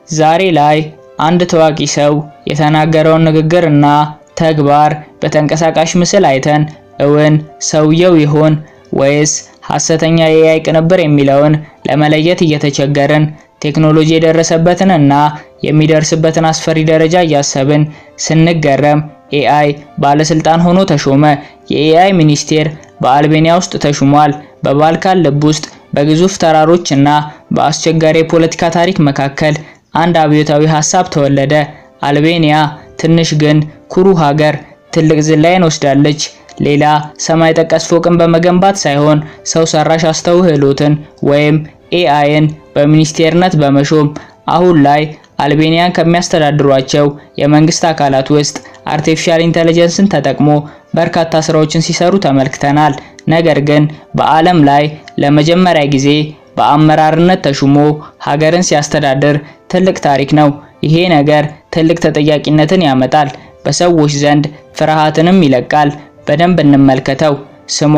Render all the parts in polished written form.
ዛሬ ላይ አንድ ታዋቂ ሰው የተናገረውን ንግግርና ተግባር በተንቀሳቃሽ ምስል አይተን እውን ሰውየው ይሆን ወይስ ሐሰተኛ የኤአይ ቅንብር የሚለውን ለመለየት እየተቸገርን ቴክኖሎጂ የደረሰበትንና የሚደርስበትን አስፈሪ ደረጃ እያሰብን ስንገረም ኤአይ ባለስልጣን ሆኖ ተሾመ። የኤአይ ሚኒስቴር በአልቤኒያ ውስጥ ተሹሟል። በባልካን ልብ ውስጥ በግዙፍ ተራሮችና በአስቸጋሪ የፖለቲካ ታሪክ መካከል አንድ አብዮታዊ ሐሳብ ተወለደ። አልቤኒያ ትንሽ ግን ኩሩ ሀገር ትልቅ ዝላይን ወስዳለች። ሌላ ሰማይ ጠቀስ ፎቅን በመገንባት ሳይሆን ሰው ሰራሽ አስተውሎትን ወይም ኤአይን በሚኒስቴርነት በመሾም አሁን ላይ አልቤኒያን ከሚያስተዳድሯቸው የመንግስት አካላት ውስጥ አርቲፊሻል ኢንተለጀንስን ተጠቅሞ በርካታ ስራዎችን ሲሰሩ ተመልክተናል። ነገር ግን በዓለም ላይ ለመጀመሪያ ጊዜ በአመራርነት ተሹሞ ሀገርን ሲያስተዳድር ትልቅ ታሪክ ነው። ይሄ ነገር ትልቅ ተጠያቂነትን ያመጣል፣ በሰዎች ዘንድ ፍርሃትንም ይለቃል። በደንብ እንመልከተው። ስሟ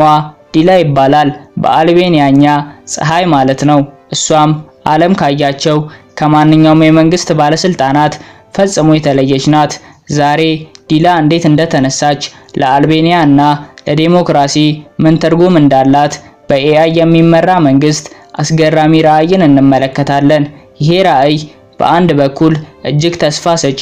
ዲላ ይባላል። በአልቤኒያኛ ፀሐይ ማለት ነው። እሷም ዓለም ካያቸው ከማንኛውም የመንግስት ባለስልጣናት ፈጽሞ የተለየች ናት። ዛሬ ዲላ እንዴት እንደተነሳች፣ ለአልቤኒያ እና ለዲሞክራሲ ምን ትርጉም እንዳላት፣ በኤአይ የሚመራ መንግስት አስገራሚ ራዕይን እንመለከታለን። ይሄ ራዕይ በአንድ በኩል እጅግ ተስፋ ሰጪ፣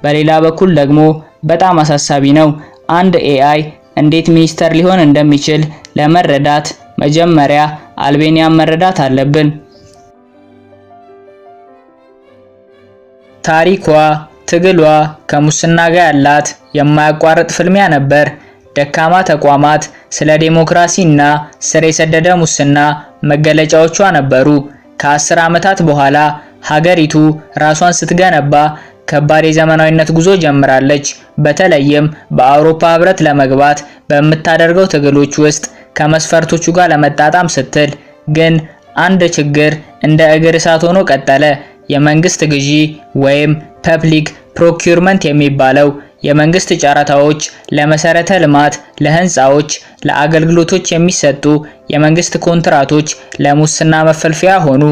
በሌላ በኩል ደግሞ በጣም አሳሳቢ ነው። አንድ ኤአይ እንዴት ሚኒስተር ሊሆን እንደሚችል ለመረዳት መጀመሪያ አልቤኒያን መረዳት አለብን። ታሪኳ፣ ትግሏ ከሙስና ጋር ያላት የማያቋርጥ ፍልሚያ ነበር። ደካማ ተቋማት ስለ ዲሞክራሲና ስር የሰደደ ሙስና መገለጫዎቿ ነበሩ። ከ10 ዓመታት በኋላ ሀገሪቱ ራሷን ስትገነባ ከባድ የዘመናዊነት ጉዞ ጀምራለች። በተለይም በአውሮፓ ህብረት ለመግባት በምታደርገው ትግሎች ውስጥ ከመስፈርቶቹ ጋር ለመጣጣም ስትል ግን አንድ ችግር እንደ እግር እሳት ሆኖ ቀጠለ። የመንግስት ግዢ ወይም ፐብሊክ ፕሮኪውርመንት የሚባለው የመንግስት ጨረታዎች ለመሰረተ ልማት፣ ለህንፃዎች፣ ለአገልግሎቶች የሚሰጡ የመንግስት ኮንትራቶች ለሙስና መፈልፈያ ሆኑ።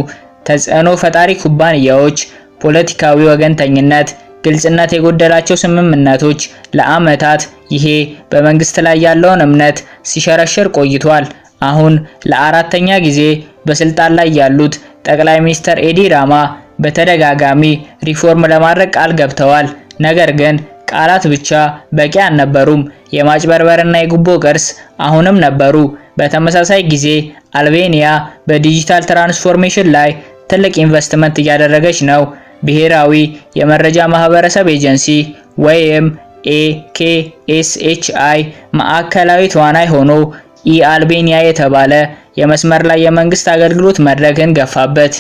ተጽዕኖ ፈጣሪ ኩባንያዎች፣ ፖለቲካዊ ወገንተኝነት፣ ግልጽነት የጎደላቸው ስምምነቶች ለዓመታት ይሄ በመንግስት ላይ ያለውን እምነት ሲሸረሽር ቆይቷል። አሁን ለአራተኛ ጊዜ በስልጣን ላይ ያሉት ጠቅላይ ሚኒስትር ኤዲ ራማ በተደጋጋሚ ሪፎርም ለማድረግ ቃል ገብተዋል። ነገር ግን ቃላት ብቻ በቂ አልነበሩም። የማጭበርበርና የጉቦ ቅርስ አሁንም ነበሩ። በተመሳሳይ ጊዜ አልቤኒያ በዲጂታል ትራንስፎርሜሽን ላይ ትልቅ ኢንቨስትመንት እያደረገች ነው። ብሔራዊ የመረጃ ማህበረሰብ ኤጀንሲ ወይም ኤኬኤስኤችአይ ማዕከላዊ ተዋናይ ሆኖ ኢአልቤኒያ የተባለ የመስመር ላይ የመንግስት አገልግሎት መድረክን ገፋበት።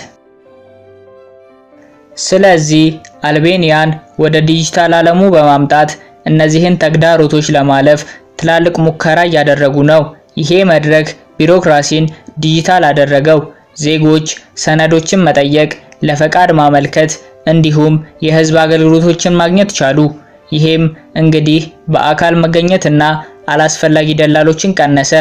ስለዚህ አልቤኒያን ወደ ዲጂታል ዓለሙ በማምጣት እነዚህን ተግዳሮቶች ለማለፍ ትላልቅ ሙከራ እያደረጉ ነው። ይሄ መድረክ ቢሮክራሲን ዲጂታል አደረገው። ዜጎች ሰነዶችን መጠየቅ፣ ለፈቃድ ማመልከት እንዲሁም የህዝብ አገልግሎቶችን ማግኘት ቻሉ። ይሄም እንግዲህ በአካል መገኘትና አላስፈላጊ ደላሎችን ቀነሰ።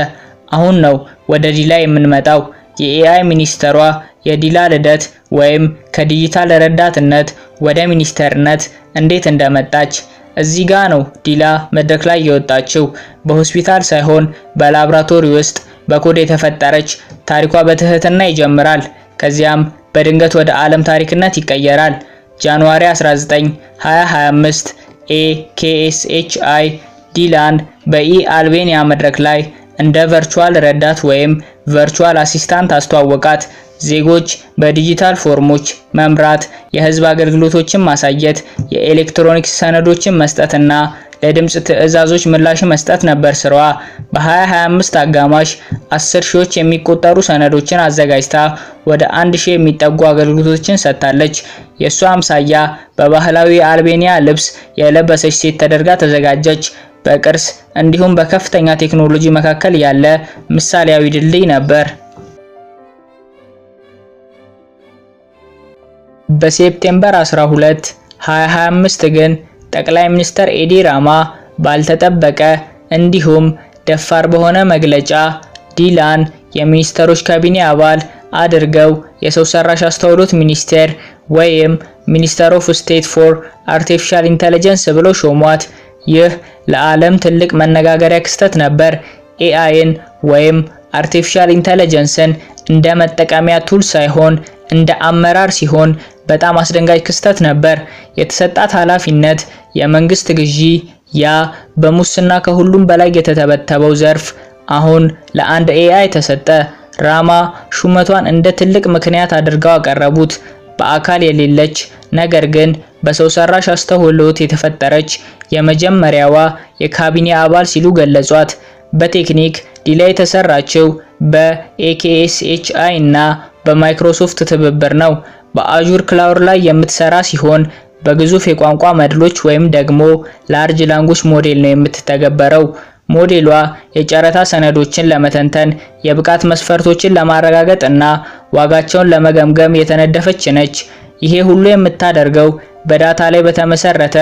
አሁን ነው ወደ ዲላ የምንመጣው። የኤአይ ሚኒስተሯ የዲላ ልደት ወይም ከዲጂታል ረዳትነት ወደ ሚኒስተርነት እንዴት እንደመጣች እዚህ ጋር ነው ዲላ መድረክ ላይ የወጣችው። በሆስፒታል ሳይሆን በላብራቶሪ ውስጥ በኮድ የተፈጠረች ታሪኳ በትህትና ይጀምራል። ከዚያም በድንገት ወደ ዓለም ታሪክነት ይቀየራል። ጃንዋሪ 19 2025 ኤኬኤስኤችአይ ዲላን በኢአልቤኒያ መድረክ ላይ እንደ ቨርቹዋል ረዳት ወይም ቨርቹዋል አሲስታንት አስተዋወቃት። ዜጎች በዲጂታል ፎርሞች መምራት፣ የህዝብ አገልግሎቶችን ማሳየት፣ የኤሌክትሮኒክስ ሰነዶችን መስጠትና ለድምጽ ትዕዛዞች ምላሽ መስጠት ነበር ስራዋ። በ2025 አጋማሽ 10 ሺዎች የሚቆጠሩ ሰነዶችን አዘጋጅታ ወደ 1000 የሚጠጉ አገልግሎቶችን ሰጥታለች። የሷ አምሳያ በባህላዊ የአልቤኒያ ልብስ የለበሰች ሴት ተደርጋ ተዘጋጀች። በቅርስ እንዲሁም በከፍተኛ ቴክኖሎጂ መካከል ያለ ምሳሌያዊ ድልድይ ነበር። በሴፕቴምበር 12 2025 ግን ጠቅላይ ሚኒስትር ኤዲ ራማ ባልተጠበቀ እንዲሁም ደፋር በሆነ መግለጫ ዲላን የሚኒስትሮች ካቢኔ አባል አድርገው የሰው ሰራሽ አስተውሎት ሚኒስቴር ወይም ሚኒስተር ኦፍ ስቴት ፎር አርቲፊሻል ኢንተለጀንስ ብለው ሾሟት። ይህ ለዓለም ትልቅ መነጋገሪያ ክስተት ነበር። ኤአይን ወይም አርቲፊሻል ኢንተለጀንስን እንደ መጠቀሚያ ቱል ሳይሆን እንደ አመራር ሲሆን በጣም አስደንጋጭ ክስተት ነበር። የተሰጣት ኃላፊነት የመንግስት ግዢ፣ ያ በሙስና ከሁሉም በላይ የተተበተበው ዘርፍ አሁን ለአንድ ኤአይ ተሰጠ። ራማ ሹመቷን እንደ ትልቅ ምክንያት አድርገው አቀረቡት። በአካል የሌለች ነገር ግን በሰው ሰራሽ አስተውሎት የተፈጠረች የመጀመሪያዋ የካቢኔ አባል ሲሉ ገለጿት። በቴክኒክ ዲላ የተሰራችው በኤኬኤስኤችአይ እና በማይክሮሶፍት ትብብር ነው። በአዙር ክላውድ ላይ የምትሰራ ሲሆን በግዙፍ የቋንቋ መድሎች ወይም ደግሞ ላርጅ ላንጉጅ ሞዴል ነው የምትተገበረው። ሞዴሏ የጨረታ ሰነዶችን ለመተንተን፣ የብቃት መስፈርቶችን ለማረጋገጥ እና ዋጋቸውን ለመገምገም የተነደፈች ነች። ይሄ ሁሉ የምታደርገው በዳታ ላይ በተመሰረተ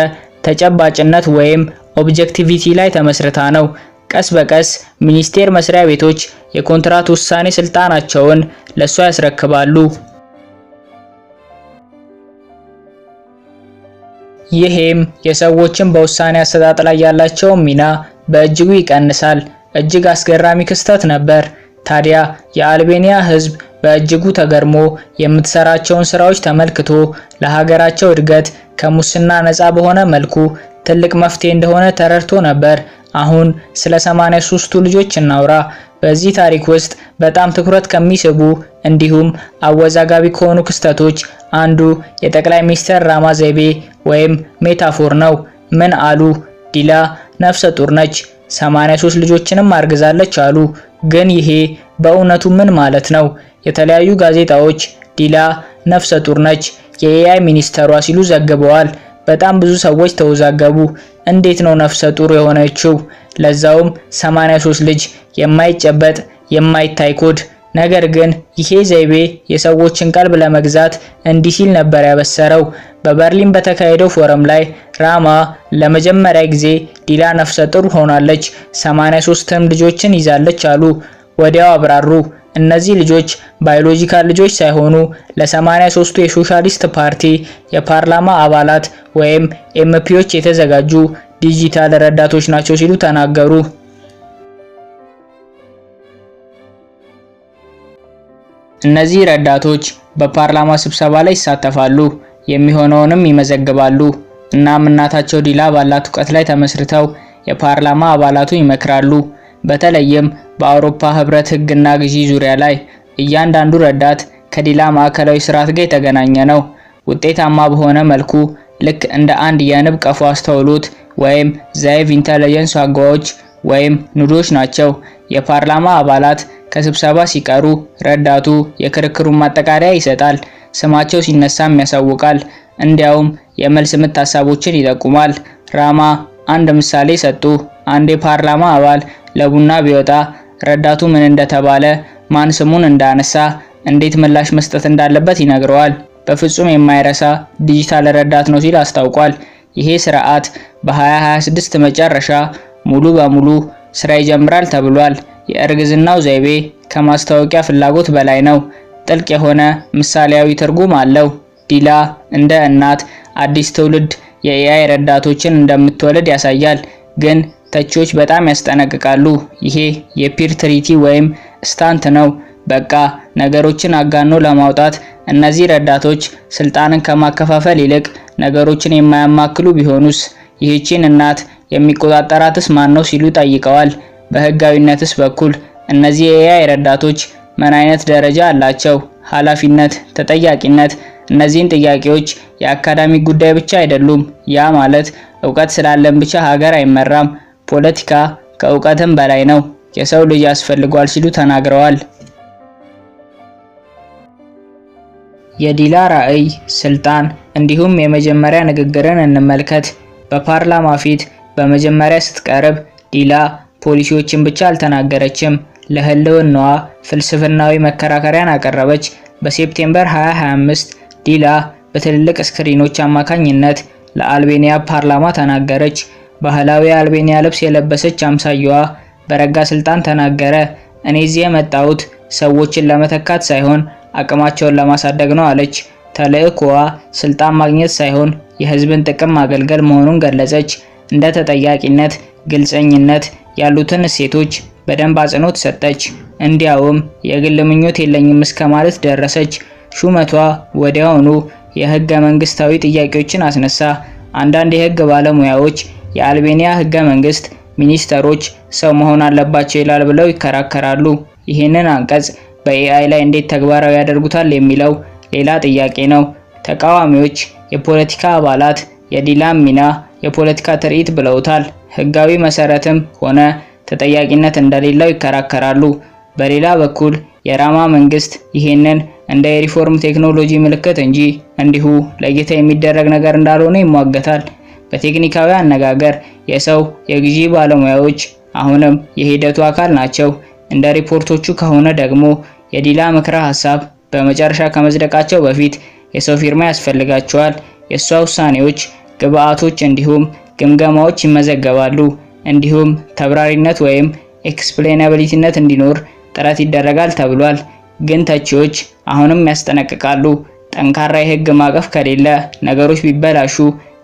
ተጨባጭነት ወይም ኦብጀክቲቪቲ ላይ ተመስርታ ነው። ቀስ በቀስ ሚኒስቴር መስሪያ ቤቶች የኮንትራት ውሳኔ ስልጣናቸውን ለሷ ያስረክባሉ። ይሄም የሰዎችን በውሳኔ አሰጣጥ ላይ ያላቸውን ሚና በእጅጉ ይቀንሳል። እጅግ አስገራሚ ክስተት ነበር። ታዲያ የአልቤኒያ ሕዝብ በእጅጉ ተገርሞ የምትሰራቸውን ስራዎች ተመልክቶ ለሀገራቸው እድገት ከሙስና ነፃ በሆነ መልኩ ትልቅ መፍትሄ እንደሆነ ተረድቶ ነበር። አሁን ስለ 83ቱ ልጆች እናውራ። በዚህ ታሪክ ውስጥ በጣም ትኩረት ከሚስቡ እንዲሁም አወዛጋቢ ከሆኑ ክስተቶች አንዱ የጠቅላይ ሚኒስትር ራማ ዘይቤ ወይም ሜታፎር ነው። ምን አሉ? ዲላ ነፍሰ ጡር ነች፣ 83 ልጆችንም አርግዛለች አሉ። ግን ይሄ በእውነቱ ምን ማለት ነው? የተለያዩ ጋዜጣዎች ዲላ ነፍሰ ጡር ነች፣ የኤአይ ሚኒስተሯ ሲሉ ዘግበዋል። በጣም ብዙ ሰዎች ተወዛገቡ። እንዴት ነው ነፍሰ ጡር የሆነችው? ለዛውም 83 ልጅ፣ የማይጨበጥ የማይታይ ኮድ። ነገር ግን ይሄ ዘይቤ የሰዎችን ቀልብ ለመግዛት እንዲህ ሲል ነበር ያበሰረው። በበርሊን በተካሄደው ፎረም ላይ ራማ ለመጀመሪያ ጊዜ ዲላ ነፍሰ ጡር ሆናለች፣ 83ም ልጆችን ይዛለች አሉ። ወዲያው አብራሩ። እነዚህ ልጆች ባዮሎጂካል ልጆች ሳይሆኑ ለ83ቱ የሶሻሊስት ፓርቲ የፓርላማ አባላት ወይም ኤምፒዎች የተዘጋጁ ዲጂታል ረዳቶች ናቸው ሲሉ ተናገሩ። እነዚህ ረዳቶች በፓርላማ ስብሰባ ላይ ይሳተፋሉ፣ የሚሆነውንም ይመዘግባሉ። እናም እናታቸው ዲላ ባላት ዕውቀት ላይ ተመስርተው የፓርላማ አባላቱ ይመክራሉ። በተለይም በአውሮፓ ህብረት ህግና ግዢ ዙሪያ ላይ እያንዳንዱ ረዳት ከዲላ ማዕከላዊ ስርዓት ጋር የተገናኘ ነው። ውጤታማ በሆነ መልኩ ልክ እንደ አንድ የንብ ቀፎ አስተውሎት ወይም ዛይቭ ኢንተለጀንስ ዋጋዎች ወይም ኑዶች ናቸው። የፓርላማ አባላት ከስብሰባ ሲቀሩ ረዳቱ የክርክሩን ማጠቃለያ ይሰጣል። ስማቸው ሲነሳም ያሳውቃል። እንዲያውም የመልስ ምት ሐሳቦችን ይጠቁማል። ራማ አንድ ምሳሌ ሰጡ። አንድ የፓርላማ አባል ለቡና ቢወጣ ረዳቱ ምን እንደተባለ፣ ማን ስሙን እንዳነሳ፣ እንዴት ምላሽ መስጠት እንዳለበት ይነግረዋል። በፍጹም የማይረሳ ዲጂታል ረዳት ነው ሲል አስታውቋል። ይሄ ስርዓት በ2026 መጨረሻ ሙሉ በሙሉ ስራ ይጀምራል ተብሏል። የእርግዝናው ዘይቤ ከማስታወቂያ ፍላጎት በላይ ነው። ጥልቅ የሆነ ምሳሌያዊ ትርጉም አለው። ዲላ እንደ እናት አዲስ ትውልድ የኤአይ ረዳቶችን እንደምትወልድ ያሳያል። ግን ተቺዎች በጣም ያስጠነቅቃሉ። ይሄ የፒር ትሪቲ ወይም ስታንት ነው። በቃ ነገሮችን አጋኖ ለማውጣት እነዚህ ረዳቶች ስልጣንን ከማከፋፈል ይልቅ ነገሮችን የማያማክሉ ቢሆኑስ? ይህቺን እናት የሚቆጣጠራትስ ማን ነው ሲሉ ጠይቀዋል። በህጋዊነትስ በኩል እነዚህ የኤአይ ረዳቶች ምን አይነት ደረጃ አላቸው? ኃላፊነት፣ ተጠያቂነት፣ እነዚህን ጥያቄዎች የአካዳሚክ ጉዳይ ብቻ አይደሉም። ያ ማለት ዕውቀት ስላለን ብቻ ሀገር አይመራም። ፖለቲካ ከዕውቀትም በላይ ነው። የሰው ልጅ ያስፈልጓል ሲሉ ተናግረዋል። የዲላ ራዕይ፣ ስልጣን እንዲሁም የመጀመሪያ ንግግርን እንመልከት። በፓርላማ ፊት በመጀመሪያ ስትቀርብ ዲላ ፖሊሲዎችን ብቻ አልተናገረችም፣ ለህልውናዋ ፍልስፍናዊ መከራከሪያን አቀረበች። በሴፕቴምበር 2025 ዲላ በትልልቅ ስክሪኖች አማካኝነት ለአልቤኒያ ፓርላማ ተናገረች። ባህላዊ የአልቤኒያ ልብስ የለበሰች አምሳያዋ በረጋ ስልጣን ተናገረ። እኔ እዚህ የመጣሁት ሰዎችን ለመተካት ሳይሆን አቅማቸውን ለማሳደግ ነው አለች። ተልዕኮዋ ስልጣን ማግኘት ሳይሆን የህዝብን ጥቅም ማገልገል መሆኑን ገለጸች። እንደ ተጠያቂነት፣ ግልጸኝነት ያሉትን እሴቶች በደንብ አጽንኦት ሰጠች። እንዲያውም የግል ምኞት የለኝም እስከ ማለት ደረሰች። ሹመቷ ወዲያውኑ የህገ መንግስታዊ ጥያቄዎችን አስነሳ። አንዳንድ የህግ ባለሙያዎች የአልቤኒያ ህገ መንግስት ሚኒስተሮች ሰው መሆን አለባቸው ይላል ብለው ይከራከራሉ። ይህንን አንቀጽ በኤአይ ላይ እንዴት ተግባራዊ ያደርጉታል የሚለው ሌላ ጥያቄ ነው። ተቃዋሚዎች የፖለቲካ አባላት የዲላን ሚና የፖለቲካ ትርኢት ብለውታል። ህጋዊ መሰረትም ሆነ ተጠያቂነት እንደሌለው ይከራከራሉ። በሌላ በኩል የራማ መንግስት ይህንን እንደ የሪፎርም ቴክኖሎጂ ምልክት እንጂ እንዲሁ ለጌታ የሚደረግ ነገር እንዳልሆነ ይሟገታል። በቴክኒካዊ አነጋገር የሰው የግዢ ባለሙያዎች አሁንም የሂደቱ አካል ናቸው። እንደ ሪፖርቶቹ ከሆነ ደግሞ የዲላ ምክረ ሐሳብ በመጨረሻ ከመጽደቃቸው በፊት የሰው ፊርማ ያስፈልጋቸዋል። የሷ ውሳኔዎች፣ ግብአቶች እንዲሁም ግምገማዎች ይመዘገባሉ። እንዲሁም ተብራሪነት ወይም ኤክስፕሌናቢሊቲነት እንዲኖር ጥረት ይደረጋል ተብሏል። ግን ተቺዎች አሁንም ያስጠነቅቃሉ። ጠንካራ የህግ ማዕቀፍ ከሌለ ነገሮች ቢበላሹ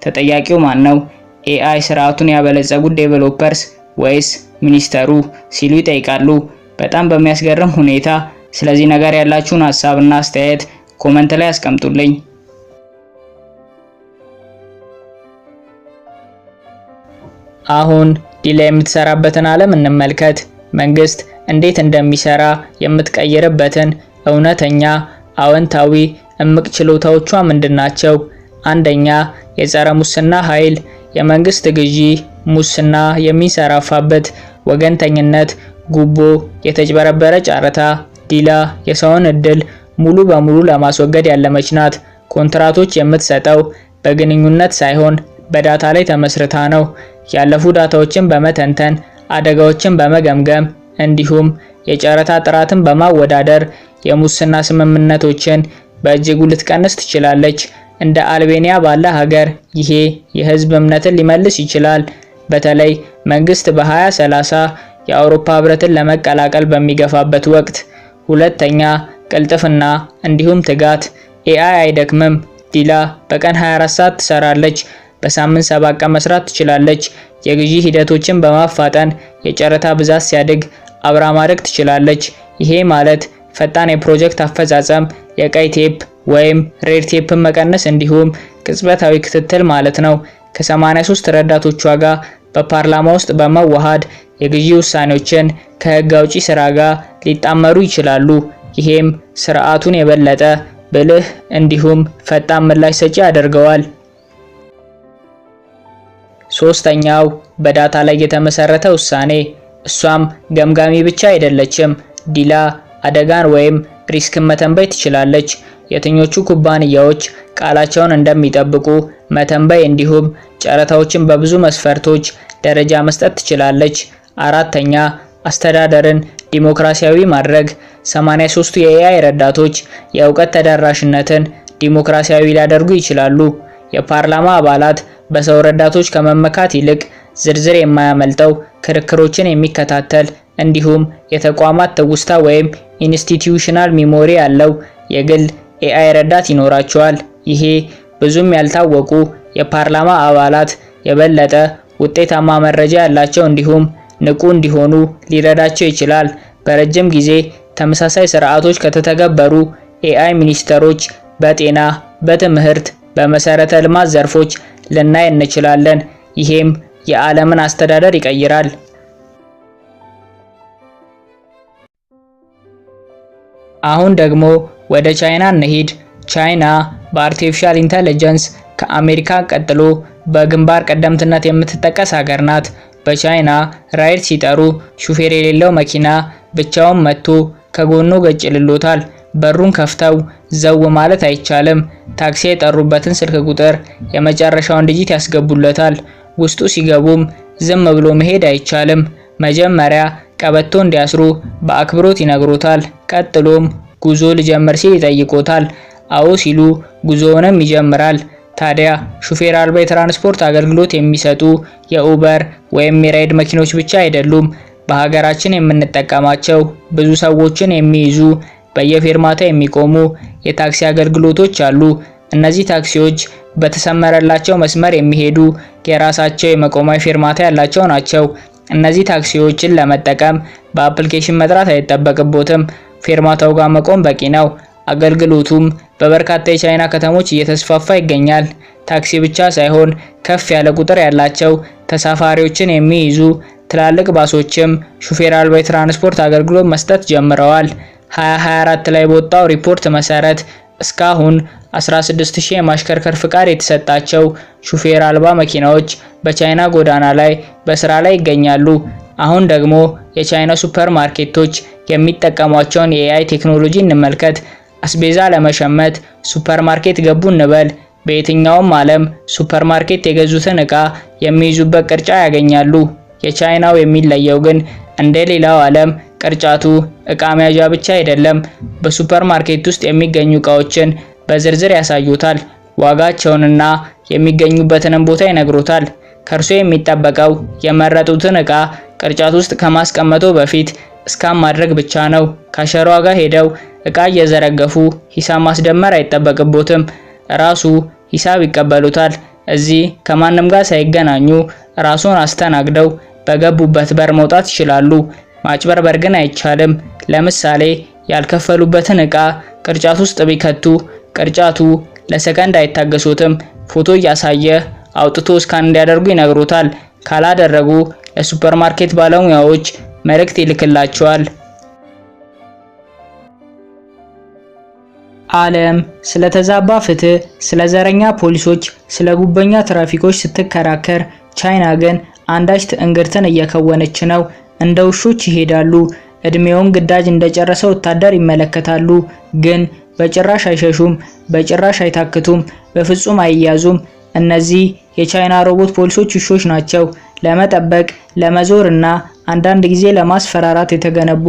ተጠያቂው ማን ነው? ኤአይ ስርዓቱን ያበለጸጉት ዴቨሎፐርስ ወይስ ሚኒስተሩ ሲሉ ይጠይቃሉ። በጣም በሚያስገርም ሁኔታ ስለዚህ ነገር ያላችሁን ሐሳብና አስተያየት ኮሜንት ላይ አስቀምጡልኝ። አሁን ዲላ የምትሰራበትን ዓለም እንመልከት። መንግስት እንዴት እንደሚሰራ የምትቀይርበትን እውነተኛ አዎንታዊ እምቅ ችሎታዎቿ ምንድናቸው? አንደኛ፣ የጸረ ሙስና ኃይል። የመንግስት ግዢ፣ ሙስና የሚሰራፋበት ወገንተኝነት፣ ጉቦ፣ የተጭበረበረ ጨረታ። ዲላ የሰውን እድል ሙሉ በሙሉ ለማስወገድ ያለመች ናት። ኮንትራቶች የምትሰጠው በግንኙነት ሳይሆን በዳታ ላይ ተመስርታ ነው። ያለፉ ዳታዎችን በመተንተን አደጋዎችን በመገምገም እንዲሁም የጨረታ ጥራትን በማወዳደር የሙስና ስምምነቶችን በእጅጉ ልትቀንስ ትችላለች። እንደ አልቤኒያ ባለ ሀገር ይሄ የህዝብ እምነትን ሊመልስ ይችላል። በተለይ መንግስት በ2030 የአውሮፓ ህብረትን ለመቀላቀል በሚገፋበት ወቅት። ሁለተኛ፣ ቅልጥፍና እንዲሁም ትጋት። ኤአይ አይደክምም። ዲላ በቀን 24 ሰዓት ትሰራለች። በሳምንት 7 ቀን መስራት ትችላለች። የግዢ ሂደቶችን በማፋጠን የጨረታ ብዛት ሲያድግ አብራ ማድረግ ትችላለች። ይሄ ማለት ፈጣን የፕሮጀክት አፈጻጸም፣ የቀይ ቴፕ ወይም ሬድ ቴፕን መቀነስ እንዲሁም ቅጽበታዊ ክትትል ማለት ነው። ከ83 ረዳቶቿ ጋር በፓርላማ ውስጥ በመዋሃድ የግዢ ውሳኔዎችን ከህግ አውጪ ስራ ጋር ሊጣመሩ ይችላሉ። ይሄም ስርዓቱን የበለጠ ብልህ እንዲሁም ፈጣን ምላሽ ሰጪ ያደርገዋል። ሶስተኛው፣ በዳታ ላይ የተመሰረተ ውሳኔ። እሷም ገምጋሚ ብቻ አይደለችም። ዲላ አደጋን ወይም ሪስክን መተንበይ ትችላለች። የትኞቹ ኩባንያዎች ቃላቸውን እንደሚጠብቁ መተንበይ እንዲሁም ጨረታዎችን በብዙ መስፈርቶች ደረጃ መስጠት ትችላለች። አራተኛ፣ አስተዳደርን ዲሞክራሲያዊ ማድረግ። 83ቱ የኤአይ ረዳቶች የእውቀት ተደራሽነትን ዲሞክራሲያዊ ሊያደርጉ ይችላሉ። የፓርላማ አባላት በሰው ረዳቶች ከመመካት ይልቅ ዝርዝር የማያመልጠው ክርክሮችን የሚከታተል እንዲሁም የተቋማት ትውስታ ወይም ኢንስቲትዩሽናል ሚሞሪ ያለው የግል ኤአይ ረዳት ይኖራቸዋል። ይሄ ብዙም ያልታወቁ የፓርላማ አባላት የበለጠ ውጤታማ መረጃ ያላቸው እንዲሁም ንቁ እንዲሆኑ ሊረዳቸው ይችላል። በረጅም ጊዜ ተመሳሳይ ስርዓቶች ከተተገበሩ ኤአይ ሚኒስተሮች በጤና፣ በትምህርት፣ በመሰረተ ልማት ዘርፎች ልናይ እንችላለን። ይሄም የዓለምን አስተዳደር ይቀይራል። አሁን ደግሞ ወደ ቻይና እንሂድ። ቻይና በአርቲፊሻል ኢንተለጀንስ ከአሜሪካ ቀጥሎ በግንባር ቀደምትነት የምትጠቀስ ሀገር ናት። በቻይና ራይድ ሲጠሩ ሹፌር የሌለው መኪና ብቻውን መጥቶ ከጎኑ ገጭልሎታል። በሩን ከፍተው ዘው ማለት አይቻልም። ታክሲ የጠሩበትን ስልክ ቁጥር የመጨረሻውን ዲጂት ያስገቡለታል። ውስጡ ሲገቡም ዝም ብሎ መሄድ አይቻልም። መጀመሪያ ቀበቶ እንዲያስሩ በአክብሮት ይነግሮታል። ቀጥሎም ጉዞ ልጀምር ሲል ይጠይቆታል። አዎ ሲሉ ጉዞውንም ይጀምራል። ታዲያ ሹፌር አልባ የትራንስፖርት አገልግሎት የሚሰጡ የኡበር ወይም የራይድ መኪኖች ብቻ አይደሉም። በሀገራችን የምንጠቀማቸው ብዙ ሰዎችን የሚይዙ በየፌርማታ የሚቆሙ የታክሲ አገልግሎቶች አሉ። እነዚህ ታክሲዎች በተሰመረላቸው መስመር የሚሄዱ የራሳቸው የመቆሚያ ፌርማታ ያላቸው ናቸው። እነዚህ ታክሲዎችን ለመጠቀም በአፕሊኬሽን መጥራት አይጠበቅቦትም። ፌርማታው ጋር መቆም በቂ ነው። አገልግሎቱም በበርካታ የቻይና ከተሞች እየተስፋፋ ይገኛል። ታክሲ ብቻ ሳይሆን ከፍ ያለ ቁጥር ያላቸው ተሳፋሪዎችን የሚይዙ ትላልቅ ባሶችም ሹፌር አልባ የትራንስፖርት አገልግሎት መስጠት ጀምረዋል። 2024 ላይ በወጣው ሪፖርት መሰረት እስካሁን 16000 የማሽከርከር ፍቃድ የተሰጣቸው ሹፌር አልባ መኪናዎች በቻይና ጎዳና ላይ በስራ ላይ ይገኛሉ። አሁን ደግሞ የቻይና ሱፐር ማርኬቶች የሚጠቀሟቸውን የኤአይ ቴክኖሎጂ እንመልከት። አስቤዛ ለመሸመት ሱፐር ማርኬት ገቡ እንበል። በየትኛውም ዓለም ሱፐር ማርኬት የገዙትን ዕቃ የሚይዙበት ቅርጫ ያገኛሉ። የቻይናው የሚለየው ግን እንደ ሌላው ዓለም ቅርጫቱ ዕቃ መያዣ ብቻ አይደለም። በሱፐር ማርኬት ውስጥ የሚገኙ ዕቃዎችን በዝርዝር ያሳዩታል። ዋጋቸውንና የሚገኙበትንም ቦታ ይነግሩታል። ከርሶ የሚጠበቀው የመረጡትን ዕቃ ቅርጫት ውስጥ ከማስቀመጡ በፊት ስካን ማድረግ ብቻ ነው። ካሸሯ ጋር ሄደው ዕቃ እየዘረገፉ ሂሳብ ማስደመር አይጠበቅቦትም። ራሱ ሂሳብ ይቀበሉታል። እዚህ ከማንም ጋር ሳይገናኙ ራሱን አስተናግደው በገቡበት በር መውጣት ይችላሉ። ማጭበርበር ግን አይቻልም። ለምሳሌ ያልከፈሉበትን ዕቃ ቅርጫት ውስጥ ቢከቱ ቅርጫቱ ለሰከንድ አይታገሱትም። ፎቶ እያሳየ አውጥቶ ስካን እንዲያደርጉ ይነግሩታል። ካላደረጉ ለሱፐርማርኬት ባለሙያዎች መልእክት ይልክላቸዋል። ዓለም ስለተዛባ ፍትህ፣ ስለ ዘረኛ ፖሊሶች፣ ስለ ጉበኛ ትራፊኮች ስትከራከር፣ ቻይና ግን አንዳች ትዕግርትን እየከወነች ነው። እንደ ውሾች ይሄዳሉ። እድሜውን ግዳጅ እንደጨረሰ ወታደር ይመለከታሉ። ግን በጭራሽ አይሸሹም፣ በጭራሽ አይታክቱም፣ በፍጹም አይያዙም። እነዚህ የቻይና ሮቦት ፖሊሶች ውሾች ናቸው። ለመጠበቅ፣ ለመዞርና አንዳንድ ጊዜ ለማስፈራራት የተገነቡ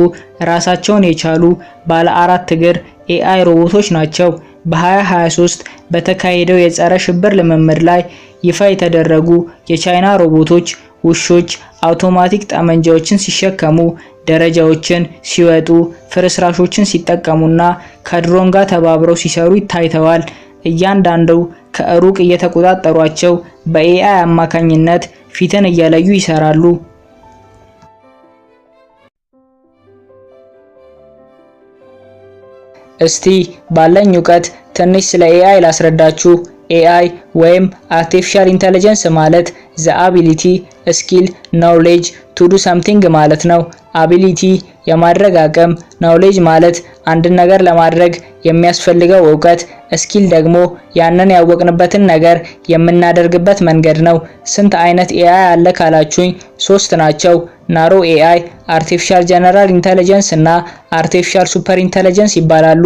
ራሳቸውን የቻሉ ባለ 4 እግር ኤአይ ሮቦቶች ናቸው። በ2023 በተካሄደው የጸረ ሽብር ልምምድ ላይ ይፋ የተደረጉ የቻይና ሮቦቶች ውሾች አውቶማቲክ ጠመንጃዎችን ሲሸከሙ፣ ደረጃዎችን ሲወጡ፣ ፍርስራሾችን ሲጠቀሙና ከድሮን ጋር ተባብረው ሲሰሩ ታይተዋል። እያንዳንዱ ከሩቅ እየተቆጣጠሯቸው በኤአይ አማካኝነት ፊትን እየለዩ ይሰራሉ። እስቲ ባለኝ ዕውቀት ትንሽ ስለ ኤአይ ላስረዳችሁ። ኤአይ ወይም አርቲፊሻል ኢንተለጀንስ ማለት the ability, skill, knowledge to do something ማለት ነው። አቢሊቲ የማድረግ አቅም፣ knowledge ማለት አንድን ነገር ለማድረግ የሚያስፈልገው ዕውቀት፣ ስኪል ደግሞ ያንን ያወቅንበትን ነገር የምናደርግበት መንገድ ነው። ስንት አይነት ኤአይ አለ ካላችሁኝ 3 ናቸው። ናሮ ኤአይ፣ አርቲፊሻል ጀነራል ኢንተለጀንስ እና አርቲፊሻል ሱፐር ኢንተለጀንስ ይባላሉ።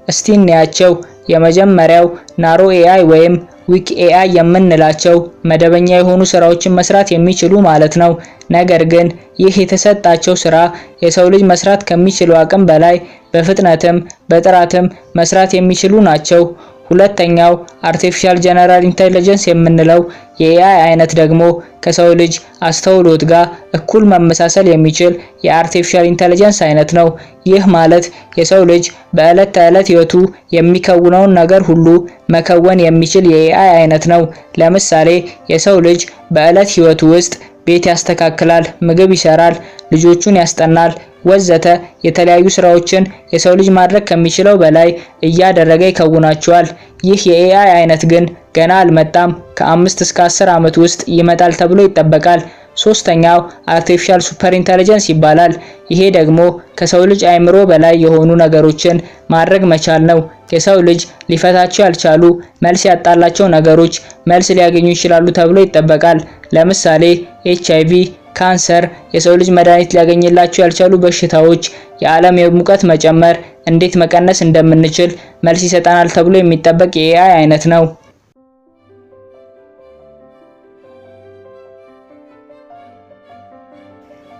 እስቲ እንያቸው። የመጀመሪያው ናሮ ኤአይ ወይም ዊክ ኤአይ የምንላቸው መደበኛ የሆኑ ስራዎችን መስራት የሚችሉ ማለት ነው። ነገር ግን ይህ የተሰጣቸው ስራ የሰው ልጅ መስራት ከሚችለው አቅም በላይ በፍጥነትም በጥራትም መስራት የሚችሉ ናቸው። ሁለተኛው አርቲፊሻል ጀነራል ኢንተለጀንስ የምንለው የኤአይ አይነት ደግሞ ከሰው ልጅ አስተውሎት ጋር እኩል መመሳሰል የሚችል የአርቲፊሻል ኢንተለጀንስ አይነት ነው። ይህ ማለት የሰው ልጅ በዕለት ተዕለት ህይወቱ የሚከውነውን ነገር ሁሉ መከወን የሚችል የኤአይ አይነት ነው። ለምሳሌ የሰው ልጅ በዕለት ህይወቱ ውስጥ ቤት ያስተካክላል፣ ምግብ ይሰራል፣ ልጆቹን ያስጠናል ወዘተ የተለያዩ ስራዎችን የሰው ልጅ ማድረግ ከሚችለው በላይ እያደረገ ይከውናቸዋል። ይህ የኤአይ አይነት ግን ገና አልመጣም። ከ5 እስከ 10 ዓመት ውስጥ ይመጣል ተብሎ ይጠበቃል። ሶስተኛው አርቲፊሻል ሱፐር ኢንተለጀንስ ይባላል። ይሄ ደግሞ ከሰው ልጅ አእምሮ በላይ የሆኑ ነገሮችን ማድረግ መቻል ነው። የሰው ልጅ ሊፈታቸው ያልቻሉ መልስ ያጣላቸው ነገሮች መልስ ሊያገኙ ይችላሉ ተብሎ ይጠበቃል። ለምሳሌ ኤችአይቪ፣ ካንሰር፣ የሰው ልጅ መድኃኒት ሊያገኝላቸው ያልቻሉ በሽታዎች፣ የዓለም የሙቀት መጨመር እንዴት መቀነስ እንደምንችል መልስ ይሰጠናል ተብሎ የሚጠበቅ የኤአይ አይነት ነው።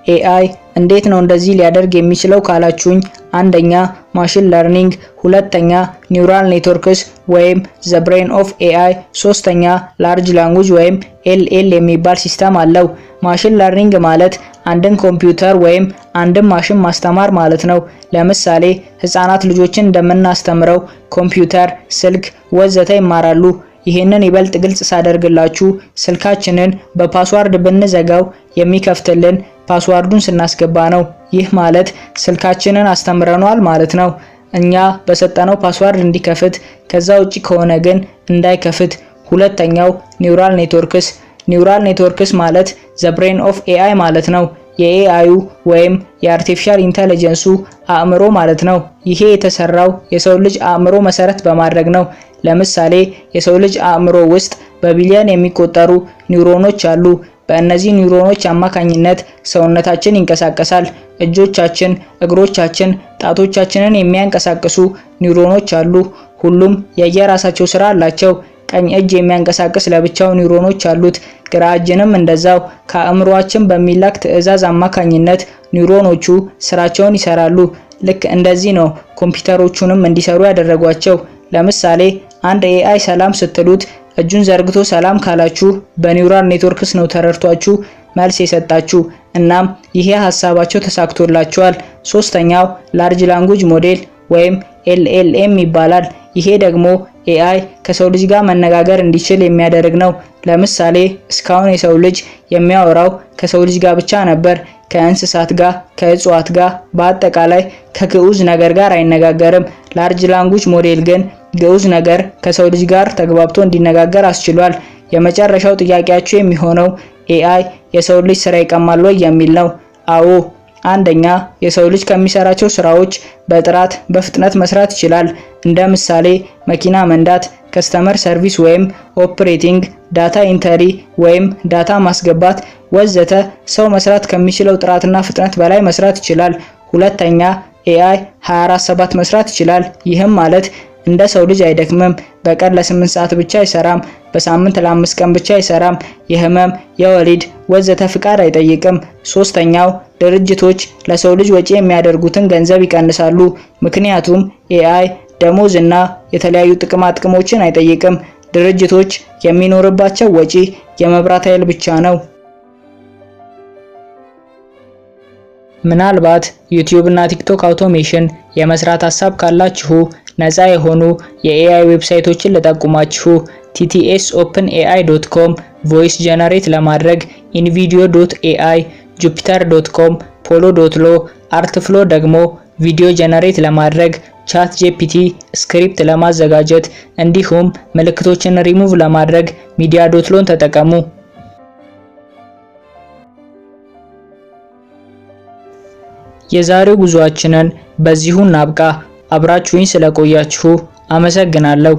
ኤአይ እንዴት ነው እንደዚህ ሊያደርግ የሚችለው ካላችሁኝ፣ አንደኛ ማሽን ለርኒንግ፣ ሁለተኛ ኒውራል ኔትወርክስ ወይም the brain of AI፣ ሶስተኛ ላርጅ ላንጉጅ ወይም LL የሚባል ሲስተም አለው። ማሽን ለርኒንግ ማለት አንድን ኮምፒውተር ወይም አንድን ማሽን ማስተማር ማለት ነው። ለምሳሌ ህፃናት ልጆችን እንደምናስተምረው ኮምፒውተር፣ ስልክ ወዘተ ይማራሉ። ይሄንን ይበልጥ ግልጽ ሳደርግላችሁ ስልካችንን በፓስዋርድ ብንዘጋው የሚከፍትልን ፓስዋርዱን ስናስገባ ነው። ይህ ማለት ስልካችንን አስተምረናል ማለት ነው። እኛ በሰጠነው ፓስዋርድ እንዲከፍት፣ ከዛ ውጪ ከሆነ ግን እንዳይከፍት። ሁለተኛው ኒውራል ኔትወርክስ። ኒውራል ኔትወርክስ ማለት ዘ ብሬን ኦፍ ኤአይ ማለት ነው። የኤአዩ ወይም የአርቲፊሻል ኢንተለጀንሱ አእምሮ ማለት ነው። ይሄ የተሰራው የሰው ልጅ አእምሮ መሰረት በማድረግ ነው። ለምሳሌ የሰው ልጅ አእምሮ ውስጥ በቢሊየን የሚቆጠሩ ኒውሮኖች አሉ። በእነዚህ ኒውሮኖች አማካኝነት ሰውነታችን ይንቀሳቀሳል። እጆቻችን፣ እግሮቻችን፣ ጣቶቻችንን የሚያንቀሳቅሱ ኒውሮኖች አሉ። ሁሉም የየራሳቸው ስራ አላቸው። ቀኝ እጅ የሚያንቀሳቅስ ለብቻው ኒውሮኖች አሉት። ግራ እጅንም እንደዛው። ከአእምሮአችን በሚላክ ትዕዛዝ አማካኝነት ኒውሮኖቹ ስራቸውን ይሰራሉ። ልክ እንደዚህ ነው ኮምፒውተሮቹንም እንዲሰሩ ያደረጓቸው። ለምሳሌ አንድ ኤአይ ሰላም ስትሉት እጁን ዘርግቶ ሰላም ካላችሁ በኒውራል ኔትወርክስ ነው ተረድቷችሁ መልስ የሰጣችሁ። እናም ይሄ ሐሳባቸው ተሳክቶላቸዋል። ሶስተኛው ላርጅ ላንጉጅ ሞዴል ወይም ኤልኤልኤም ይባላል። ይሄ ደግሞ ኤአይ ከሰው ልጅ ጋር መነጋገር እንዲችል የሚያደርግ ነው። ለምሳሌ እስካሁን የሰው ልጅ የሚያወራው ከሰው ልጅ ጋር ብቻ ነበር። ከእንስሳት ጋር፣ ከእጽዋት ጋር፣ በአጠቃላይ ከግዑዝ ነገር ጋር አይነጋገርም። ላርጅ ላንጉጅ ሞዴል ግን ግዑዝ ነገር ከሰው ልጅ ጋር ተግባብቶ እንዲነጋገር አስችሏል። የመጨረሻው ጥያቄያችሁ የሚሆነው ኤአይ የሰው ልጅ ስራ ይቀማል ወይ የሚል ነው። አዎ፣ አንደኛ የሰው ልጅ ከሚሰራቸው ስራዎች በጥራት በፍጥነት መስራት ይችላል። እንደ ምሳሌ መኪና መንዳት፣ ከስተመር ሰርቪስ ወይም ኦፕሬቲንግ፣ ዳታ ኢንተሪ ወይም ዳታ ማስገባት ወዘተ ሰው መስራት ከሚችለው ጥራትና ፍጥነት በላይ መስራት ይችላል። ሁለተኛ ኤአይ 24/7 መስራት ይችላል። ይህም ማለት እንደ ሰው ልጅ አይደክምም። በቀን ለ8 ሰዓት ብቻ አይሰራም። በሳምንት ለ5 ቀን ብቻ አይሰራም። የህመም፣ የወሊድ ወዘተ ፍቃድ አይጠይቅም። ሶስተኛው ድርጅቶች ለሰው ልጅ ወጪ የሚያደርጉትን ገንዘብ ይቀንሳሉ። ምክንያቱም ኤአይ ደሞዝ እና የተለያዩ ጥቅማ ጥቅሞችን አይጠይቅም። ድርጅቶች የሚኖርባቸው ወጪ የመብራት ኃይል ብቻ ነው። ምናልባት ዩቲዩብ እና ቲክቶክ አውቶሜሽን የመስራት ሐሳብ ካላችሁ ነፃ የሆኑ የኤአይ ዌብሳይቶችን ልጠቁማችሁ። ttsOpenai.com ቮይስ ጀነሬት ለማድረግ invideo.ai፣ jupyter.com፣ polo.lo፣ artflow ደግሞ ቪዲዮ ጀነሬት ለማድረግ ChatGPT፣ ስክሪፕት ለማዘጋጀት እንዲሁም ምልክቶችን ሪሙቭ ለማድረግ media.loን ተጠቀሙ። የዛሬው ጉዟችንን በዚሁ እናብቃ። አብራችሁኝ ስለቆያችሁ አመሰግናለሁ።